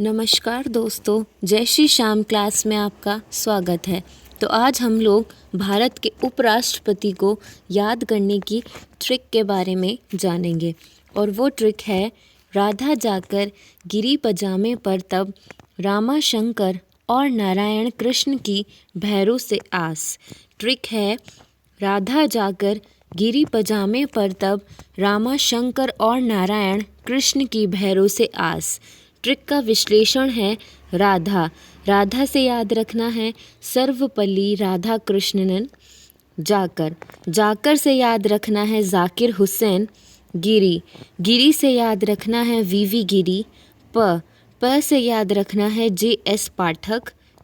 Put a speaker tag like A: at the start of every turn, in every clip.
A: नमस्कार दोस्तों, जय श्री श्याम क्लास में आपका स्वागत है। तो आज हम लोग भारत के उपराष्ट्रपति को याद करने की ट्रिक के बारे में जानेंगे और वो ट्रिक है राधा जाकर गिरी पजामे पर तब रामा शंकर और नारायण कृष्ण की भैरों से आस। ट्रिक है राधा जाकर गिरी पजामे पर तब रामा शंकर और नारायण कृष्ण की भैरों से आस। ट्रिक का विश्लेषण है राधा। राधा से याद रखना है सर्वपल्ली राधा कृष्णन। जाकर, जाकर से याद रखना है जाकिर हुसैन। गिरी, गिरी से याद रखना है वीवी गिरी। प से याद रखना है JS पाठक।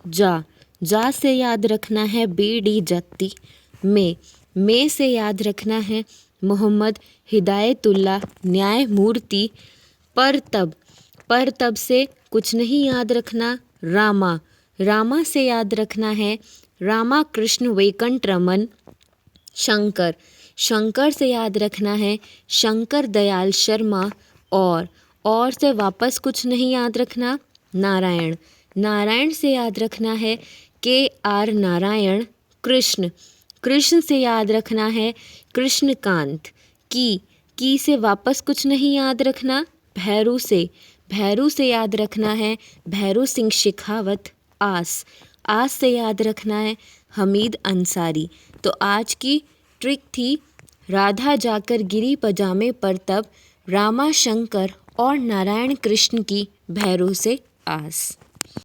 A: जा, जा से याद रखना है BD जत्ती। में से याद रखना है मोहम्मद हिदायतुल्लाह न्यायमूर्ति। पर तब से कुछ नहीं याद रखना रामा। रामा से याद रखना है रामा कृष्ण वेंकट रमन। शंकर, शंकर से याद रखना है शंकर दयाल शर्मा। और से वापस कुछ नहीं याद रखना नारायण। नारायण से याद रखना है KR नारायण। कृष्ण, कृष्ण से याद रखना है कृष्णकांत। की से वापस कुछ नहीं याद रखना भैरू से। भैरू से याद रखना है भैरू सिंह शेखावत। आस, आस से याद रखना है हमीद अंसारी। तो आज की ट्रिक थी राधा जाकर गिरी पजामे पर तब रामा शंकर और नारायण कृष्ण की भैरों से आस।